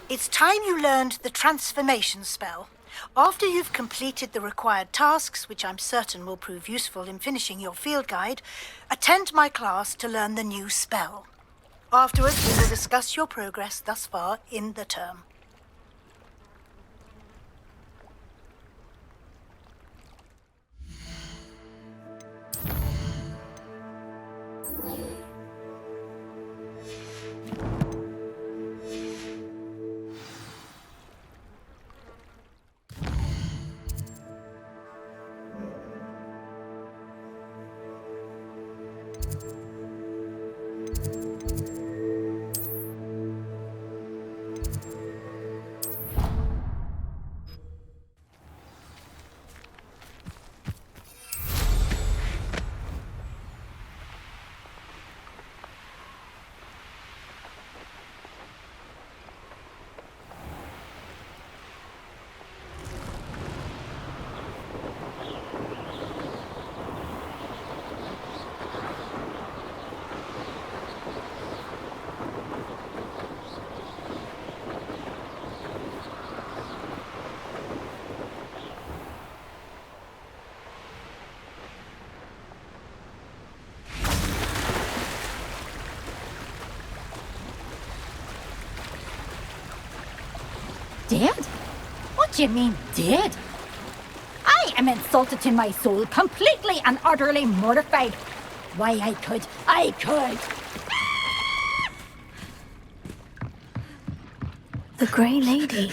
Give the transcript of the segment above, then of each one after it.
It's time you learned the transformation spell. After you've completed the required tasks, which I'm certain will prove useful in finishing your field guide, attend my class to learn the new spell. Afterwards, we will discuss your progress thus far in the term. Dead? What do you mean, dead? I am insulted to my soul, completely and utterly mortified. Why, I could. The Grey Lady.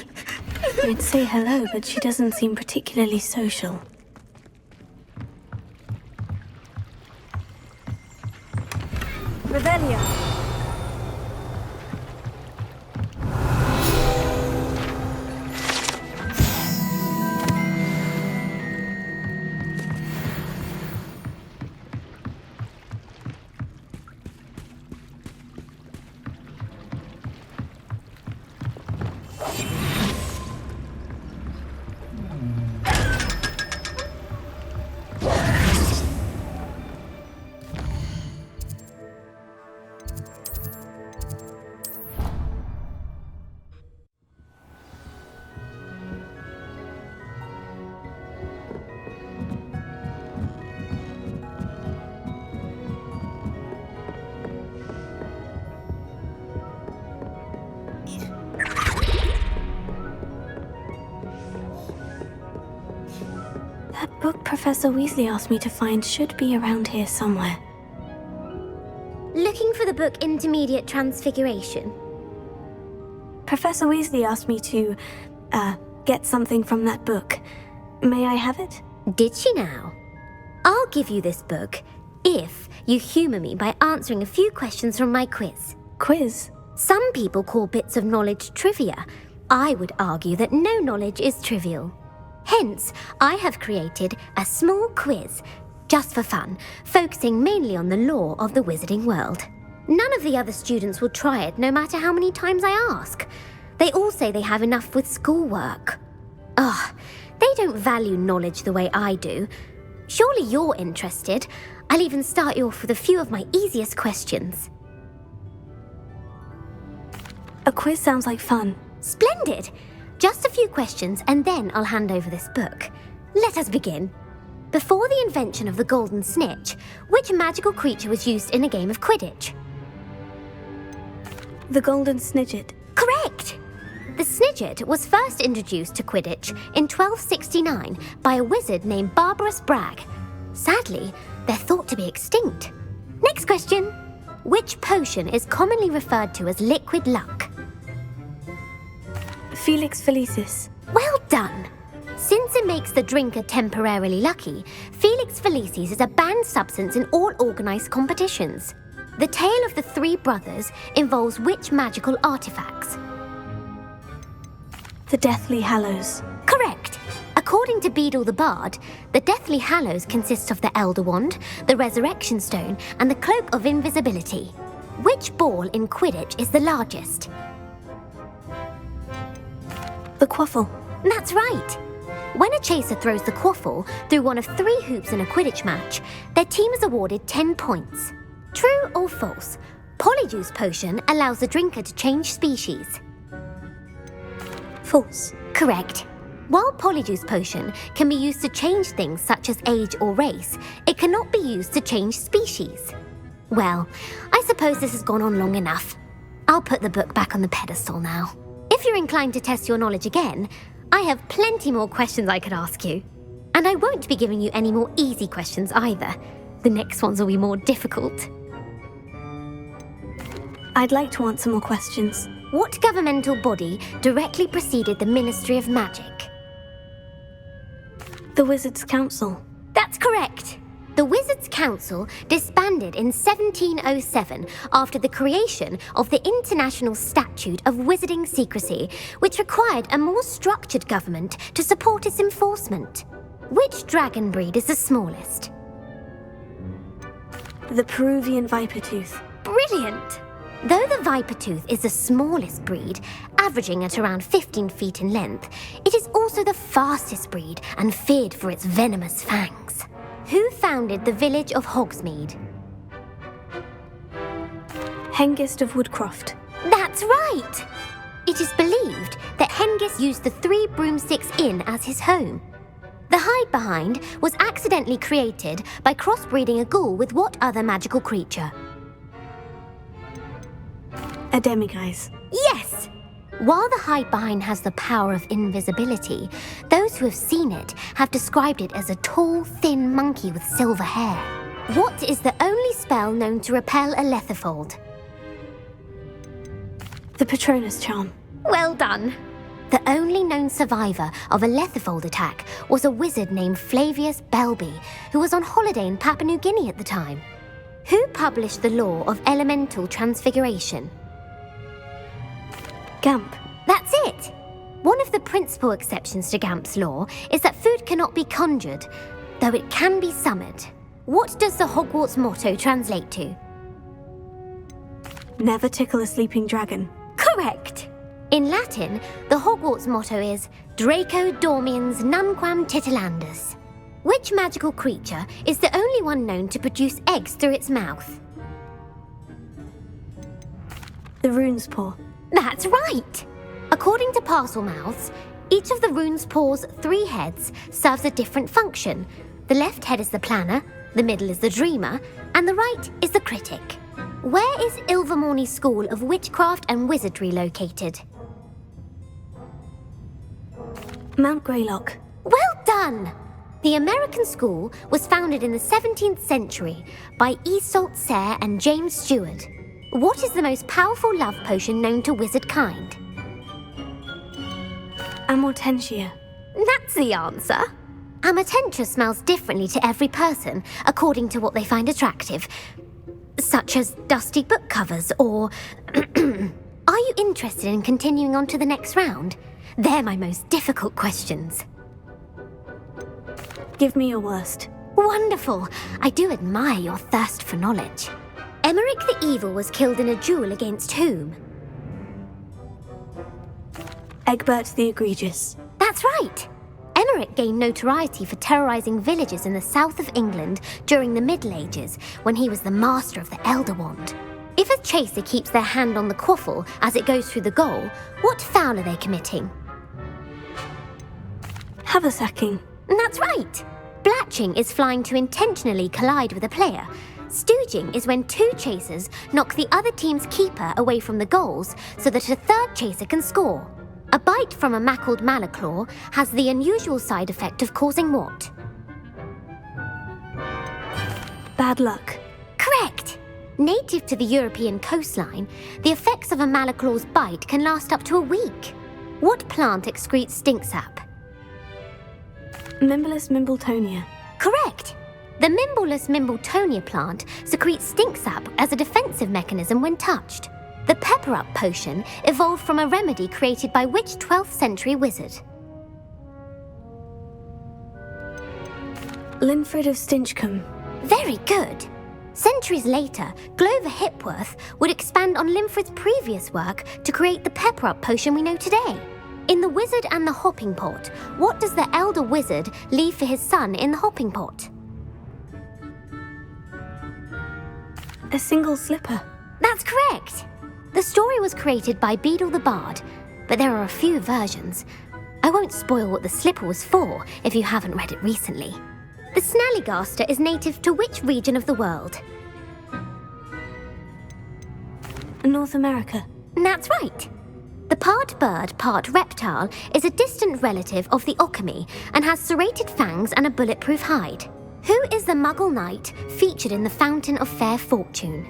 I'd say hello, but she doesn't seem particularly social. Revelia. That book Professor Weasley asked me to find should be around here somewhere. Looking for the book Intermediate Transfiguration? Professor Weasley asked me to, get something from that book. May I have it? Did she now? I'll give you this book if you humour me by answering a few questions from my quiz. Quiz? Some people call bits of knowledge trivia. I would argue that no knowledge is trivial. Hence, I have created a small quiz, just for fun, focusing mainly on the lore of the wizarding world. None of the other students will try it, no matter how many times I ask. They all say they have enough with schoolwork. Ugh, they don't value knowledge the way I do. Surely you're interested. I'll even start you off with a few of my easiest questions. A quiz sounds like fun. Splendid! Just a few questions and then I'll hand over this book. Let us begin. Before the invention of the golden snitch, which magical creature was used in a game of Quidditch? The Golden Snidget. Correct! The Snidget was first introduced to Quidditch in 1269 by a wizard named Barbarous Bragg. Sadly, they're thought to be extinct. Next question. Which potion is commonly referred to as liquid luck? Felix Felicis. Well done! Since it makes the drinker temporarily lucky, Felix Felicis is a banned substance in all organised competitions. The tale of the three brothers involves which magical artifacts? The Deathly Hallows. Correct! According to Beedle the Bard, the Deathly Hallows consists of the Elder Wand, the Resurrection Stone, and the Cloak of Invisibility. Which ball in Quidditch is the largest? The Quaffle. That's right! When a chaser throws the quaffle through one of 3 hoops in a Quidditch match, their team is awarded 10 points. True or false? Polyjuice potion allows the drinker to change species. False. Correct. While Polyjuice Potion can be used to change things such as age or race, it cannot be used to change species. Well, I suppose this has gone on long enough. I'll put the book back on the pedestal now. If you're inclined to test your knowledge again, I have plenty more questions I could ask you. And I won't be giving you any more easy questions either. The next ones will be more difficult. I'd like to answer more questions. What governmental body directly preceded the Ministry of Magic? The Wizards' Council. That's correct. The Wizards' Council disbanded in 1707 after the creation of the International Statute of Wizarding Secrecy, which required a more structured government to support its enforcement. Which dragon breed is the smallest? The Peruvian Vipertooth. Brilliant! Though the Vipertooth is the smallest breed, averaging at around 15 feet in length, it is also the fastest breed and feared for its venomous fangs. Who founded the village of Hogsmeade? Hengist of Woodcroft. That's right! It is believed that Hengist used the Three Broomsticks Inn as his home. The hide-behind was accidentally created by crossbreeding a ghoul with what other magical creature? A demiguise. Yes! While the hide-behind has the power of invisibility, those who have seen it have described it as a tall, thin monkey with silver hair. What is the only spell known to repel a letherfold? The Patronus Charm. Well done! The only known survivor of a letherfold attack was a wizard named Flavius Belby, who was on holiday in Papua New Guinea at the time. Who published the law of elemental transfiguration? Gamp. That's it! One of the principal exceptions to Gamp's law is that food cannot be conjured, though it can be summoned. What does the Hogwarts motto translate to? Never tickle a sleeping dragon. Correct! In Latin, the Hogwarts motto is Draco Dormiens Nunquam Titilandus. Which magical creature is the only one known to produce eggs through its mouth? The Rune's Paw. That's right! According to Parselmouths, each of the Rune's Paw's 3 heads serves a different function. The left head is the planner, the middle is the dreamer, and the right is the critic. Where is Ilvermorny School of Witchcraft and Wizardry located? Mount Greylock. Well done! The American school was founded in the 17th century by Iseult Sayre and James Stewart. What is the most powerful love potion known to wizard kind? Amortentia. That's the answer. Amortentia smells differently to every person according to what they find attractive, such as dusty book covers or... Are you interested in continuing on to the next round? They're my most difficult questions. Give me your worst. Wonderful! I do admire your thirst for knowledge. Emeric the Evil was killed in a duel against whom? Egbert the Egregious. That's right! Emeric gained notoriety for terrorising villages in the south of England during the Middle Ages, when he was the master of the Elder Wand. If a chaser keeps their hand on the quaffle as it goes through the goal, what foul are they committing? Haversacking. That's right! Blatching is flying to intentionally collide with a player. Stooging is when 2 chasers knock the other team's keeper away from the goals so that a third chaser can score. A bite from a mackled malaclaw has the unusual side effect of causing what? Bad luck. Correct! Native to the European coastline, the effects of a malaclaw's bite can last up to a week. What plant excretes stink sap? Mimbless Mimbletonia. Correct! The Mimbleless Mimbletonia plant secretes stink sap as a defensive mechanism when touched. The Pepper-Up potion evolved from a remedy created by which 12th century wizard? Linfred of Stinchcombe. Very good! Centuries later, Glover Hipworth would expand on Linfred's previous work to create the Pepper-Up potion we know today. In The Wizard and the Hopping Pot, what does the elder wizard leave for his son in the hopping pot? A single slipper. That's correct! The story was created by Beadle the Bard, but there are a few versions. I won't spoil what the slipper was for if you haven't read it recently. The Snallygaster is native to which region of the world? North America. That's right. The part bird, part reptile is a distant relative of the Occamy and has serrated fangs and a bulletproof hide. Who is the Muggle knight featured in the Fountain of Fair Fortune?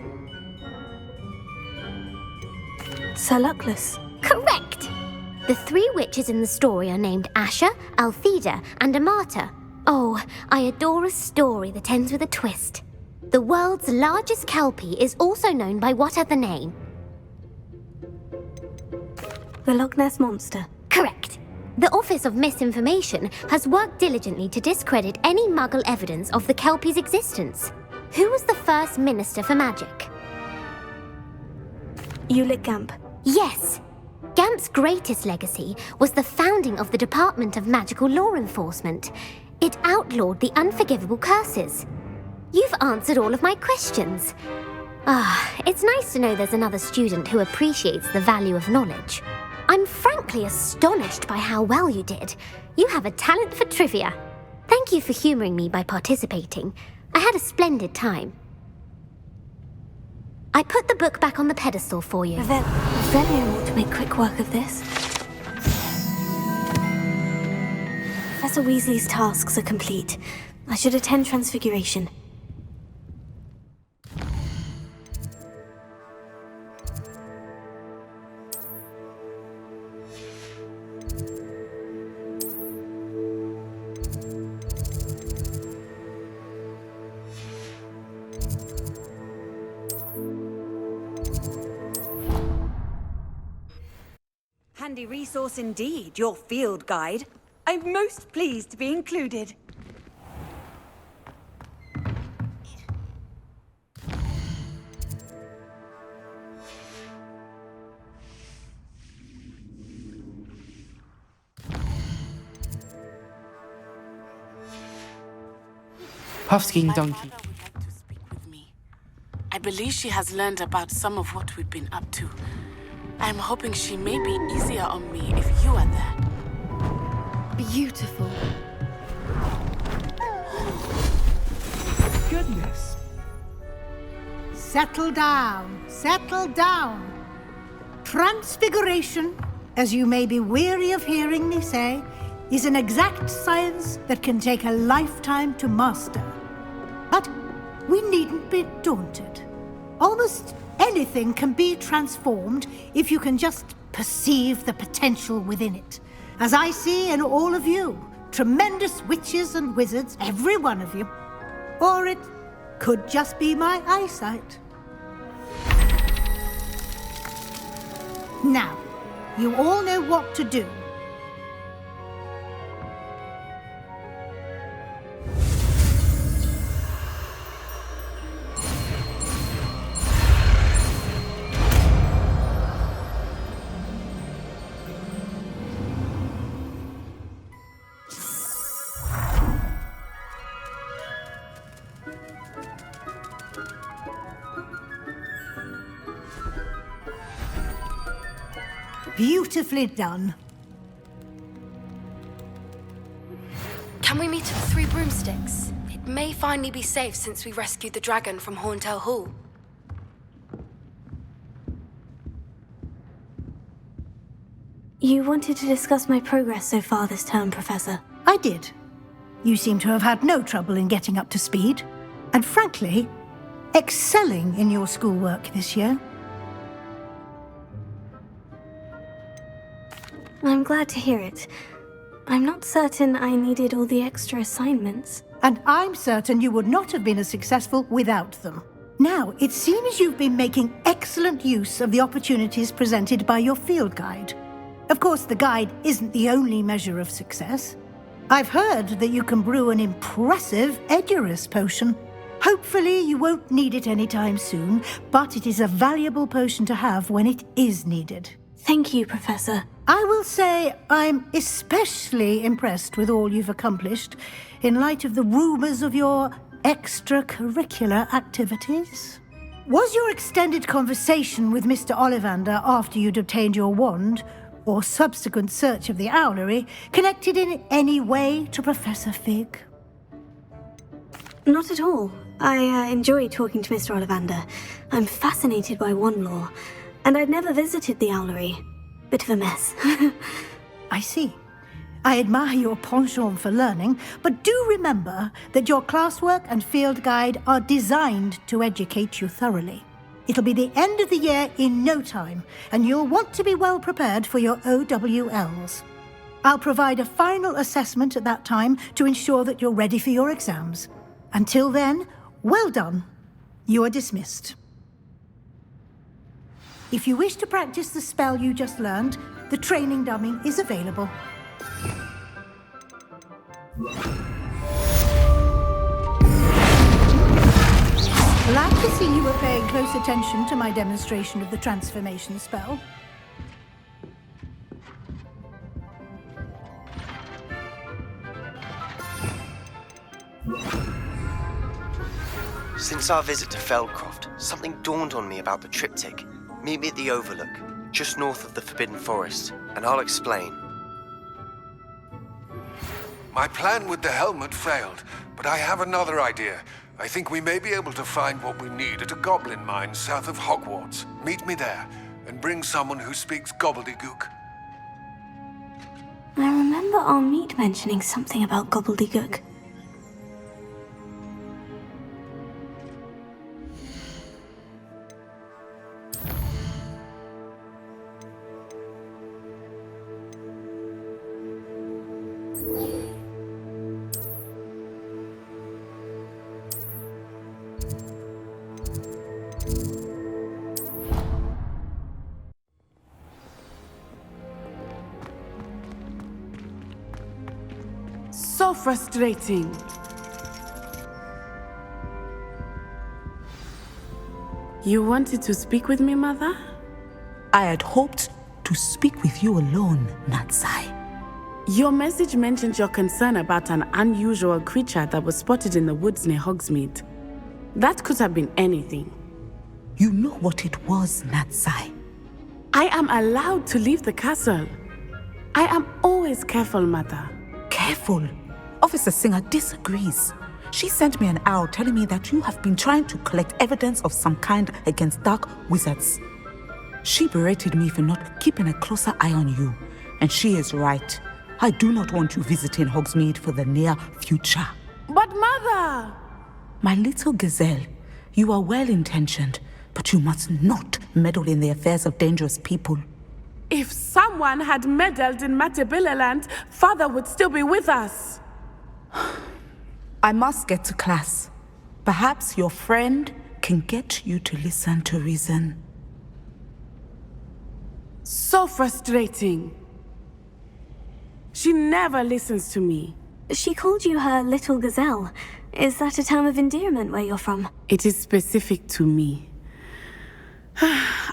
Sir Luckless. Correct! The 3 witches in the story are named Asha, Altheda, and Amata. Oh, I adore a story that ends with a twist. The world's largest kelpie is also known by what other name? The Loch Ness Monster. Correct. The Office of Misinformation has worked diligently to discredit any Muggle evidence of the kelpie's existence. Who was the first Minister for Magic? Ulick Gamp. Yes! Gamp's greatest legacy was the founding of the Department of Magical Law Enforcement. It outlawed the unforgivable curses. You've answered all of my questions. It's nice to know there's another student who appreciates the value of knowledge. I'm frankly astonished by how well you did. You have a talent for trivia. Thank you for humouring me by participating. I had a splendid time. I put the book back on the pedestal for you. Revelio ought to make quick work of this. Professor Weasley's tasks are complete. I should attend Transfiguration. Handy resource indeed, your field guide. I'm most pleased to be included. Puffskein My donkey. father would like to speak with me. I believe she has learned about some of what we've been up to. I'm hoping she may be easier on me if you are there. Beautiful. Goodness. Settle down, settle down. Transfiguration, as you may be weary of hearing me say, is an exact science that can take a lifetime to master. But we needn't be daunted. Almost anything can be transformed if you can just perceive the potential within it. As I see in all of you, tremendous witches and wizards, every one of you. Or it could just be my eyesight. Now, you all know what to do. Beautifully done. Can we meet at the Three Broomsticks? It may finally be safe since we rescued the dragon from Horntail Hall. You wanted to discuss my progress so far this term, Professor. I did. You seem to have had no trouble in getting up to speed. And frankly, excelling in your schoolwork this year. I'm glad to hear it. I'm not certain I needed all the extra assignments. And I'm certain you would not have been as successful without them. Now, it seems you've been making excellent use of the opportunities presented by your field guide. Of course, the guide isn't the only measure of success. I've heard that you can brew an impressive Edurus potion. Hopefully, you won't need it anytime soon, but it is a valuable potion to have when it is needed. Thank you, Professor. I will say I'm especially impressed with all you've accomplished in light of the rumors of your extracurricular activities. Was your extended conversation with Mr. Ollivander after you'd obtained your wand or subsequent search of the owlery connected in any way to Professor Fig? Not at all. I enjoy talking to Mr. Ollivander. I'm fascinated by one law, and I'd never visited the owlery. Bit of a mess. I see. I admire your penchant for learning, but do remember that your classwork and field guide are designed to educate you thoroughly. It'll be the end of the year in no time, and you'll want to be well prepared for your OWLs. I'll provide a final assessment at that time to ensure that you're ready for your exams. Until then, well done. You are dismissed. If you wish to practice the spell you just learned, the training dummy is available. Glad to see you were paying close attention to my demonstration of the transformation spell. Since our visit to Feldcroft, something dawned on me about the triptych. Meet me at the Overlook, just north of the Forbidden Forest, and I'll explain. My plan with the helmet failed, but I have another idea. I think we may be able to find what we need at a goblin mine south of Hogwarts. Meet me there, and bring someone who speaks gobbledygook. I remember our meet mentioning something about gobbledygook. So frustrating. You wanted to speak with me, Mother? I had hoped to speak with you alone, Natsai. Your message mentioned your concern about an unusual creature that was spotted in the woods near Hogsmeade. That could have been anything. You know what it was, Natsai. I am allowed to leave the castle. I am always careful, Mother. Careful. Officer Singer disagrees. She sent me an owl telling me that you have been trying to collect evidence of some kind against dark wizards. She berated me for not keeping a closer eye on you, and she is right. I do not want you visiting Hogsmeade for the near future. But Mother! My little gazelle, you are well-intentioned, but you must not meddle in the affairs of dangerous people. If someone had meddled in Matabeleland, Father would still be with us. I must get to class. Perhaps your friend can get you to listen to reason. So frustrating. She never listens to me. She called you her little gazelle. Is that a term of endearment where you're from? It is specific to me.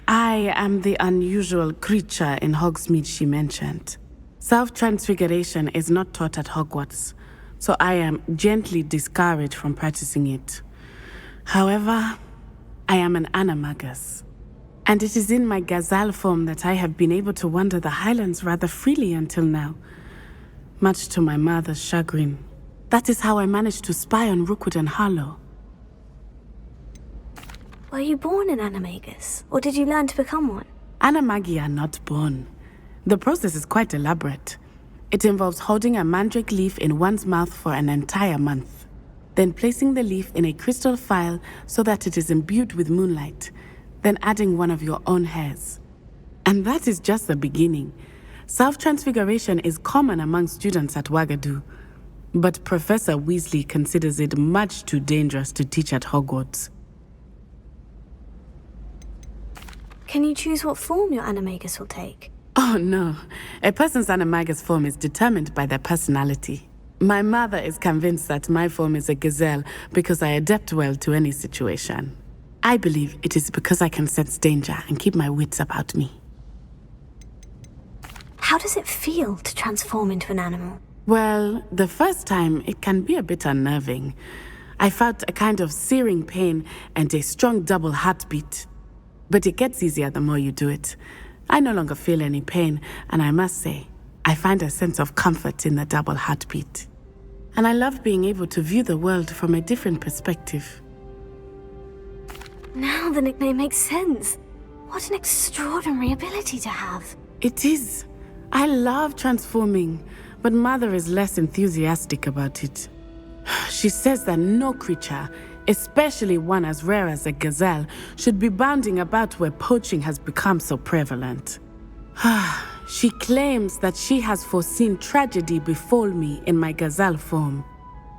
I am the unusual creature in Hogsmeade she mentioned. Self-transfiguration is not taught at Hogwarts, so I am gently discouraged from practicing it. However, I am an animagus, and it is in my gazelle form that I have been able to wander the Highlands rather freely until now, much to my mother's chagrin. That is how I managed to spy on Rookwood and Harlow. Were you born an animagus, or did you learn to become one? Animagi are not born. The process is quite elaborate. It involves holding a mandrake leaf in one's mouth for an entire month, then placing the leaf in a crystal phial so that it is imbued with moonlight, then adding one of your own hairs. And that is just the beginning. Self-transfiguration is common among students at Wagadu, but Professor Weasley considers it much too dangerous to teach at Hogwarts. Can you choose what form your animagus will take? Oh no, a person's animagus form is determined by their personality. My mother is convinced that my form is a gazelle because I adapt well to any situation. I believe it is because I can sense danger and keep my wits about me. How does it feel to transform into an animal? Well, the first time it can be a bit unnerving. I felt a kind of searing pain and a strong double heartbeat. But it gets easier the more you do it. I no longer feel any pain, and I must say, I find a sense of comfort in the double heartbeat. And I love being able to view the world from a different perspective. Now the nickname makes sense. What an extraordinary ability to have. It is. I love transforming, but Mother is less enthusiastic about it. She says that no creature, especially one as rare as a gazelle, should be bounding about where poaching has become so prevalent. She claims that she has foreseen tragedy befall me in my gazelle form.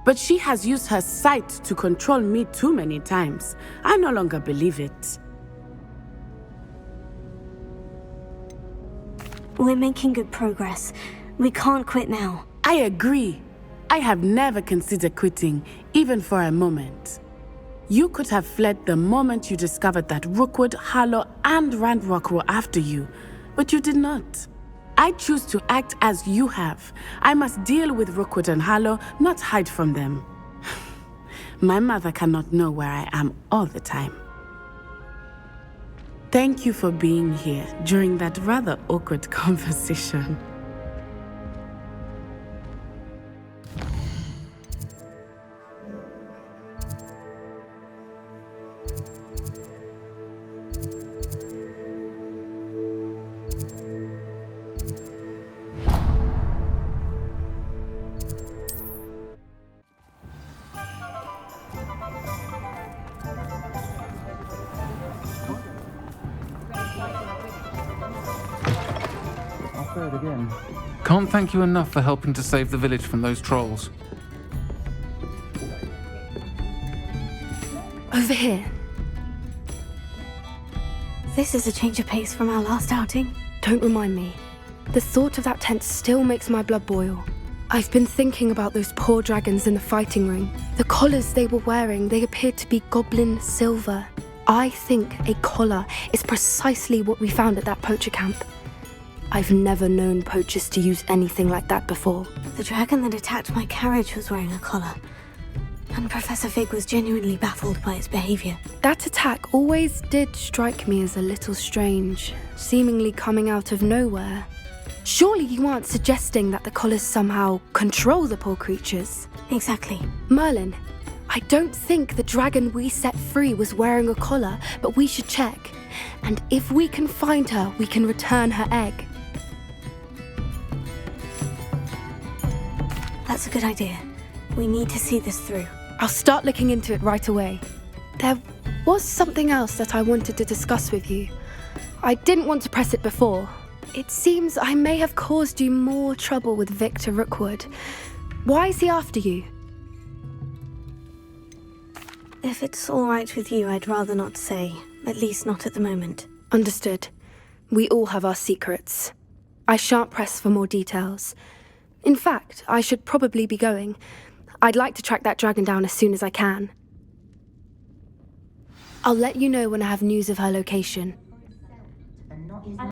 But she has used her sight to control me too many times. I no longer believe it. We're making good progress. We can't quit now. I agree. I have never considered quitting, even for a moment. You could have fled the moment you discovered that Rookwood, Harlow, and Randrock were after you, but you did not. I choose to act as you have. I must deal with Rookwood and Harlow, not hide from them. My mother cannot know where I am all the time. Thank you for being here during that rather awkward conversation. Again. Can't thank you enough for helping to save the village from those trolls. Over here. This is a change of pace from our last outing. Don't remind me. The thought of that tent still makes my blood boil. I've been thinking about those poor dragons in the fighting ring. The collars they were wearing, they appeared to be goblin silver. I think a collar is precisely what we found at that poacher camp. I've never known poachers to use anything like that before. The dragon that attacked my carriage was wearing a collar, and Professor Fig was genuinely baffled by its behavior. That attack always did strike me as a little strange, seemingly coming out of nowhere. Surely you aren't suggesting that the collars somehow control the poor creatures? Exactly. Merlin, I don't think the dragon we set free was wearing a collar, but we should check. And if we can find her, we can return her egg. That's a good idea. We need to see this through. I'll start looking into it right away. There was something else that I wanted to discuss with you. I didn't want to press it before. It seems I may have caused you more trouble with Victor Rookwood. Why is he after you? If it's all right with you, I'd rather not say. At least not at the moment. Understood. We all have our secrets. I shan't press for more details. In fact, I should probably be going. I'd like to track that dragon down as soon as I can. I'll let you know when I have news of her location.